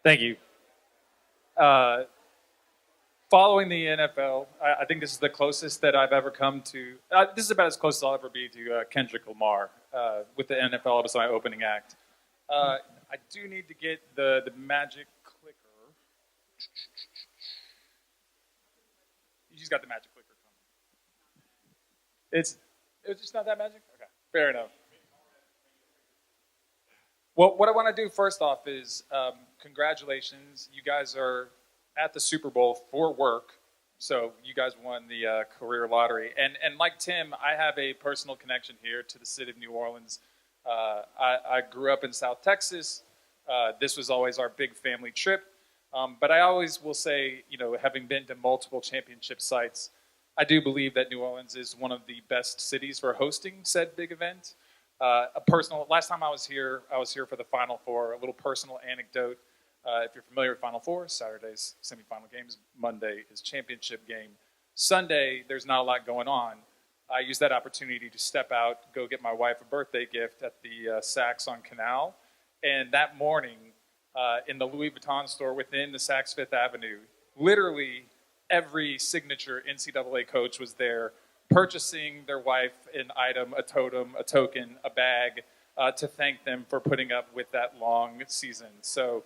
Thank you. Uh, Following the NFL, I think this is the closest that I've ever come to. This is about as close as I'll ever be to Kendrick Lamar with the NFL as my opening act. I do need to get the magic clicker. You just got the magic clicker coming. It's just not that magic. Okay, fair enough. Well, what I want to do first off is congratulations. You guys are at the Super Bowl for work. So you guys won the career lottery. And like Tim, I have a personal connection here to the city of New Orleans. I grew up in South Texas. This was always our big family trip. But I always will say, having been to multiple championship sites, I do believe that New Orleans is one of the best cities for hosting said big event. Last time I was here for the Final Four. A little personal anecdote. If you're familiar with Final Four, Saturday's semifinal games, Monday is championship game. Sunday, there's not a lot going on. I used that opportunity to step out, go get my wife a birthday gift at the Saks on Canal. And that morning, in the Louis Vuitton store within the Saks Fifth Avenue, literally every signature NCAA coach was there purchasing their wife an item, a totem, a token, a bag, to thank them for putting up with that long season. So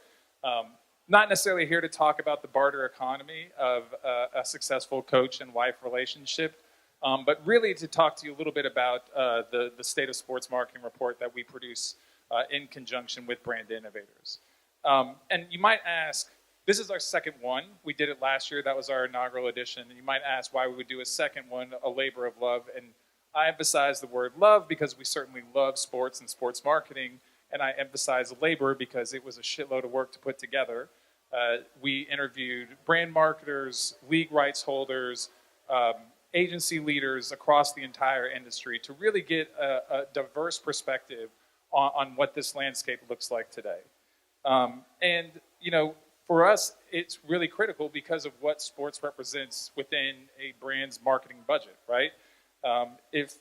not necessarily here to talk about the barter economy of a successful coach and wife relationship, but really to talk to you a little bit about the State of Sports Marketing report that we produce in conjunction with Brand Innovators. And you might ask, this is our second one. We did it last year. That was our inaugural edition. And you might ask why we would do a second one, a labor of love. And I emphasize the word love because we certainly love sports and sports marketing. And I emphasize labor because it was a shitload of work to put together. We interviewed brand marketers, league rights holders, agency leaders across the entire industry to really get a diverse perspective on what this landscape looks like today. And, for us, it's really critical because of what sports represents within a brand's marketing budget, right? If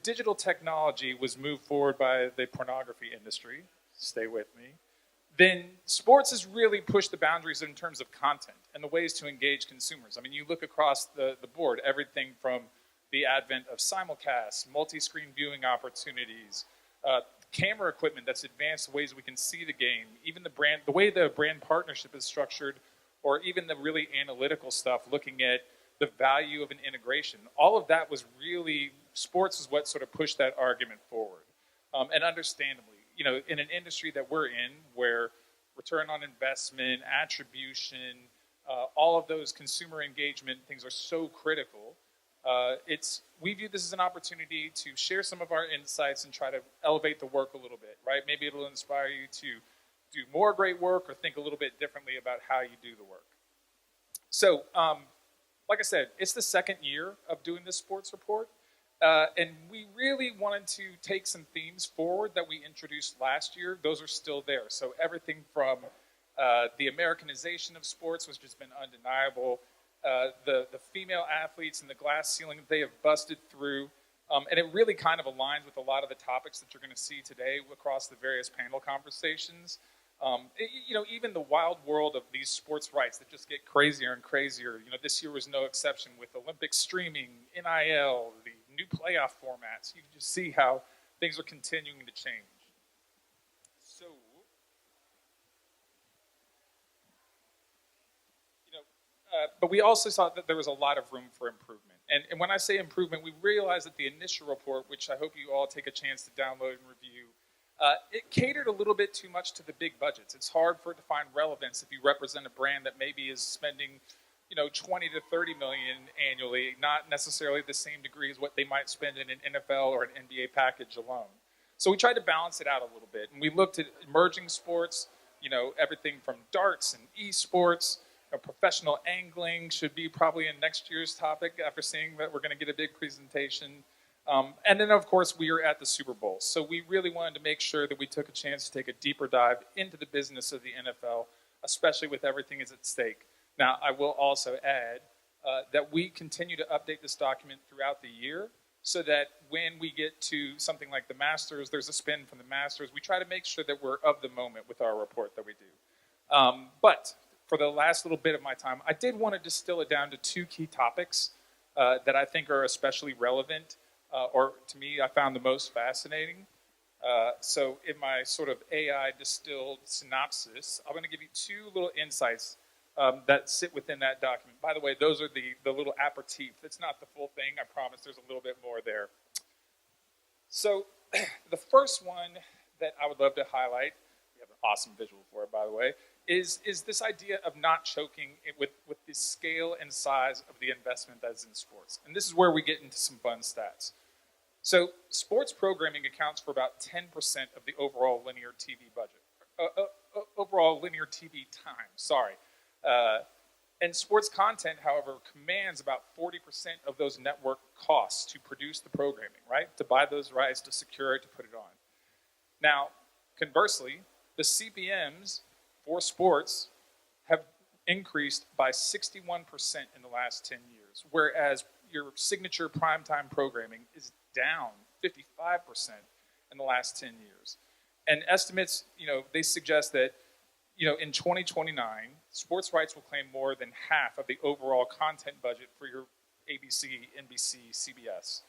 digital technology was moved forward by the pornography industry, stay with me, then sports has really pushed the boundaries in terms of content and the ways to engage consumers. I mean, you look across the board, everything from the advent of simulcasts, multi-screen viewing opportunities, camera equipment that's advanced ways we can see the game, even the way the brand partnership is structured, or even the really analytical stuff, looking at the value of an integration. All of that was really, sports is what sort of pushed that argument forward. And understandably, in an industry that we're in, where return on investment, attribution, all of those consumer engagement things are so critical, we view this as an opportunity to share some of our insights and try to elevate the work a little bit, right? Maybe it'll inspire you to do more great work or think a little bit differently about how you do the work. So, like I said, it's the second year of doing this sports report, and we really wanted to take some themes forward that we introduced last year. Those are still there. So everything from the Americanization of sports, which has been undeniable, the female athletes and the glass ceiling they have busted through. And it really kind of aligns with a lot of the topics that you're going to see today across the various panel conversations. Even the wild world of these sports rights that just get crazier and crazier. This year was no exception with Olympic streaming, NIL, the new playoff formats. You can just see how things are continuing to change. So, but we also saw that there was a lot of room for improvement. And when I say improvement, we realized that the initial report, which I hope you all take a chance to download and review, it catered a little bit too much to the big budgets. It's hard for it to find relevance if you represent a brand that maybe is spending, 20 to 30 million annually, not necessarily the same degree as what they might spend in an NFL or an NBA package alone. So we tried to balance it out a little bit, and we looked at emerging sports, everything from darts and esports. Professional angling should be probably in next year's topic after seeing that we're going to get a big presentation. And then, of course, we are at the Super Bowl. So we really wanted to make sure that we took a chance to take a deeper dive into the business of the NFL, especially with everything is at stake. Now, I will also add that we continue to update this document throughout the year. so that when we get to something like the Masters, there's a spin from the Masters. We try to make sure that we're of the moment with our report that we do. But for the last little bit of my time, I did want to distill it down to 2 key topics that I think are especially relevant, or to me, I found the most fascinating. So in my sort of AI distilled synopsis, I'm going to give you 2 little insights that sit within that document. By the way, those are the little aperitif. It's not the full thing. I promise there's a little bit more there. So the first one that I would love to highlight, we have an awesome visual for it, by the way, is this idea of not choking it with the scale and size of the investment that's in sports. And this is where we get into some fun stats. So sports programming accounts for about 10% of the overall linear TV budget. Overall linear TV time, sorry. And sports content, however, commands about 40% of those network costs to produce the programming, right? To buy those rights, to secure it, to put it on. Now, conversely, the CPMs for sports have increased by 61% in the last 10 years, whereas your signature primetime programming is down 55% in the last 10 years. And estimates, they suggest that, in 2029, sports rights will claim more than half of the overall content budget for your ABC, NBC, CBS.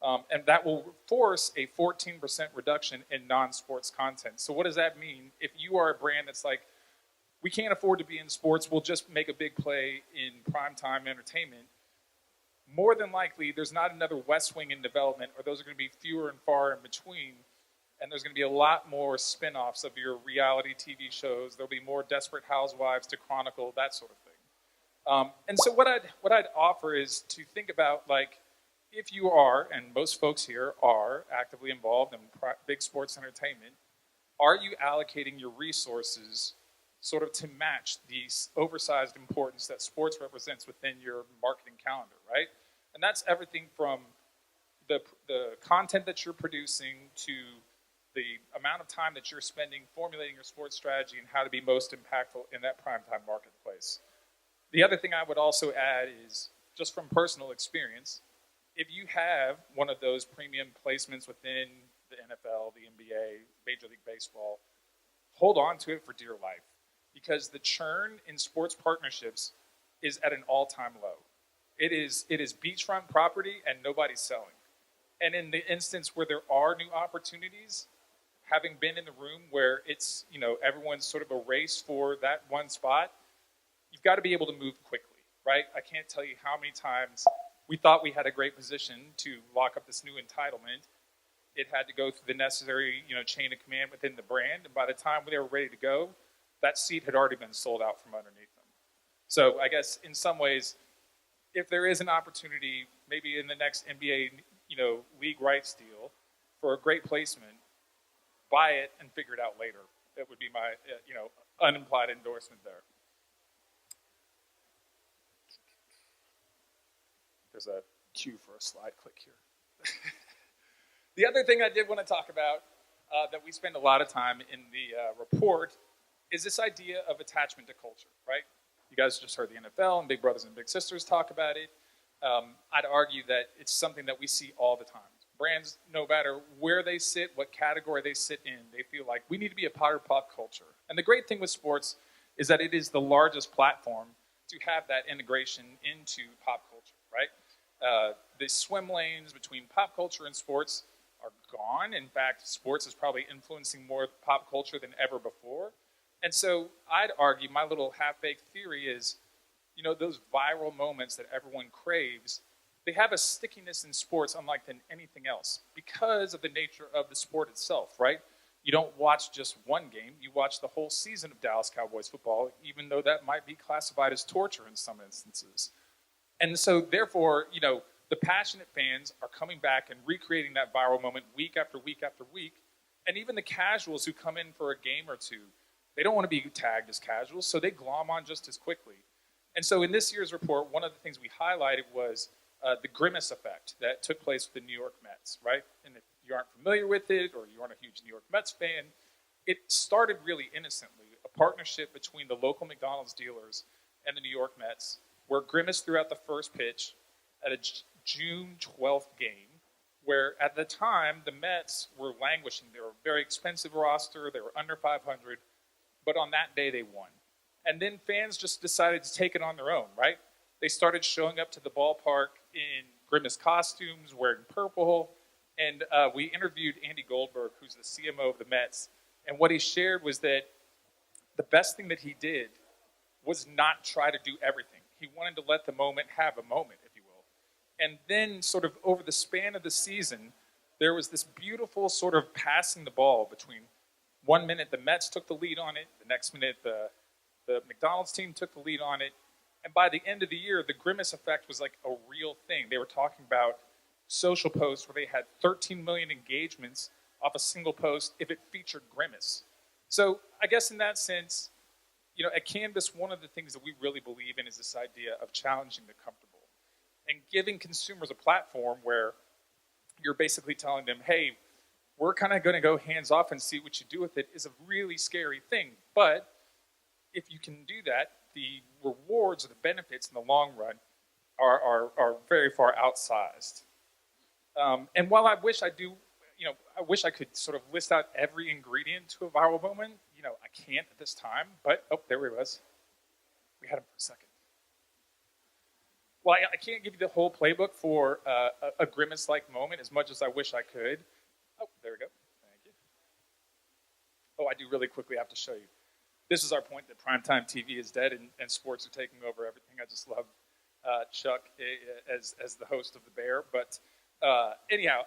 And that will force a 14% reduction in non-sports content. So what does that mean? If you are a brand that's like, we can't afford to be in sports, we'll just make a big play in primetime entertainment, more than likely there's not another West Wing in development, or those are going to be fewer and far in between. And there's going to be a lot more spin-offs of your reality TV shows. There'll be more Desperate Housewives to chronicle, that sort of thing. And so what I'd offer is to think about, like, if you are, and most folks here are actively involved in big sports entertainment, are you allocating your resources sort of to match the oversized importance that sports represents within your marketing calendar, right? And that's everything from the content that you're producing to the amount of time that you're spending formulating your sports strategy and how to be most impactful in that primetime marketplace. The other thing I would also add is, just from personal experience, if you have one of those premium placements within the NFL, the NBA, Major League Baseball, hold on to it for dear life, because the churn in sports partnerships is at an all-time low. It is beachfront property and nobody's selling. And in the instance where there are new opportunities, having been in the room where it's, everyone's sort of a race for that one spot, you've got to be able to move quickly, right? I can't tell you how many times we thought we had a great position to lock up this new entitlement. It had to go through the necessary, chain of command within the brand, and by the time they were ready to go, that seat had already been sold out from underneath them. So I guess in some ways, if there is an opportunity, maybe in the next NBA, league rights deal for a great placement, buy it and figure it out later. That would be my, unimplied endorsement there. There's a cue for a slide click here. The other thing I did want to talk about that we spend a lot of time in the report is this idea of attachment to culture, right? You guys just heard the NFL and Big Brothers and Big Sisters talk about it. I'd argue that it's something that we see all the time. Brands, no matter where they sit, what category they sit in, they feel like we need to be a part of pop culture. And the great thing with sports is that it is the largest platform to have that integration into pop culture, right? The swim lanes between pop culture and sports are gone. In fact, sports is probably influencing more pop culture than ever before. And so I'd argue, my little half-baked theory is, those viral moments that everyone craves, they have a stickiness in sports unlike than anything else because of the nature of the sport itself, right? You don't watch just one game. You watch the whole season of Dallas Cowboys football, even though that might be classified as torture in some instances. And so, therefore, the passionate fans are coming back and recreating that viral moment week after week after week. And even the casuals who come in for a game or two, they don't want to be tagged as casuals, so they glom on just as quickly. And so in this year's report, one of the things we highlighted was the grimace effect that took place with the New York Mets, right? And if you aren't familiar with it, or you aren't a huge New York Mets fan, it started really innocently, a partnership between the local McDonald's dealers and the New York Mets, where grimace threw out the first pitch at a June 12th game where at the time, the Mets were languishing. They were a very expensive roster. They were under 500. But on that day, they won. And then fans just decided to take it on their own, right? They started showing up to the ballpark in Grimace costumes, wearing purple. And we interviewed Andy Goldberg, who's the CMO of the Mets. And what he shared was that the best thing that he did was not try to do everything. He wanted to let the moment have a moment, if you will. And then sort of over the span of the season, there was this beautiful sort of passing the ball between 1 minute the Mets took the lead on it, the next minute the McDonald's team took the lead on it. And by the end of the year, the Grimace effect was like a real thing. They were talking about social posts where they had 13 million engagements off a single post if it featured Grimace. So I guess in that sense, you know, at Canvas, one of the things that we really believe in is this idea of challenging the comfortable and giving consumers a platform where you're basically telling them, hey, we're kind of going to go hands off and see what you do with it is a really scary thing. But if you can do that, the rewards or the benefits in the long run are very far outsized. And while I wish I wish I could sort of list out every ingredient to a viral moment, you know, I can't at this time, but, oh, there he was. We had him for a second. Well, I can't give you the whole playbook for a Grimace-like moment as much as I wish I could. Oh, there we go. Thank you. Oh, I do really quickly have to show you. This is our point that primetime TV is dead and sports are taking over everything. I just love Chuck as the host of The Bear. But anyhow,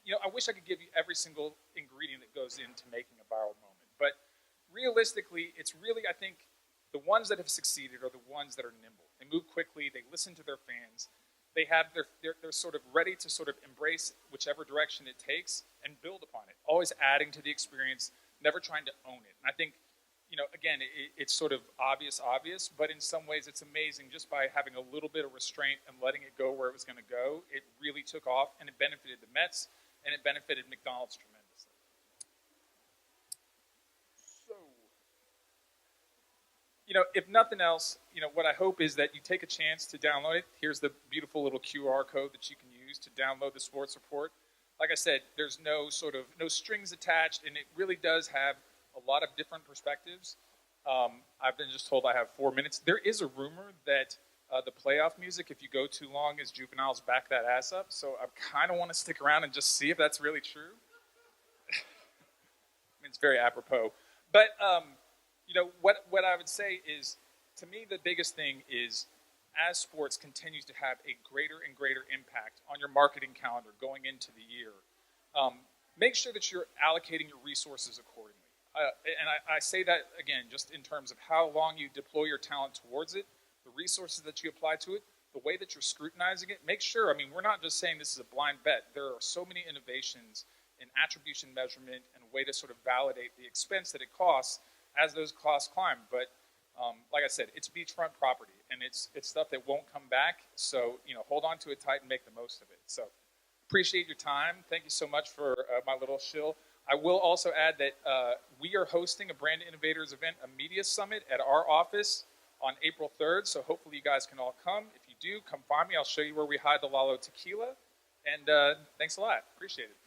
you know, I wish I could give you every single ingredient that goes into making a viral moment. But realistically, it's really, I think, the ones that have succeeded are the ones that are nimble. They move quickly. They listen to their fans. They're sort of ready to sort of embrace whichever direction it takes and build upon it, always adding to the experience, never trying to own it. And I think, you know, again, it's sort of obvious, but in some ways it's amazing just by having a little bit of restraint and letting it go where it was going to go. It really took off, and it benefited the Mets, and it benefited McDonald's tremendously. So, you know, if nothing else, you know, what I hope is that you take a chance to download it. Here's the beautiful little QR code that you can use to download the sports report. Like I said, there's no strings attached, and it really does have a lot of different perspectives. I've been just told I have 4 minutes. There is a rumor that the playoff music, if you go too long, is Juvenile's Back That Ass Up. So I kind of want to stick around and just see if that's really true. I mean, it's very apropos. But, you know, what I would say is, to me, the biggest thing is, as sports continues to have a greater and greater impact on your marketing calendar going into the year, make sure that you're allocating your resources accordingly. And I say that, again, just in terms of how long you deploy your talent towards it, the resources that you apply to it, the way that you're scrutinizing it. Make sure, I mean, we're not just saying this is a blind bet. There are so many innovations in attribution measurement and a way to sort of validate the expense that it costs as those costs climb. But like I said, it's beachfront property, and it's stuff that won't come back. So, you know, hold on to it tight and make the most of it. So appreciate your time. Thank you so much for my little shill. I will also add that we are hosting a Brand Innovators event, a media summit at our office on April 3rd. So hopefully you guys can all come. If you do, come find me. I'll show you where we hide the Lalo tequila. And thanks a lot. Appreciate it.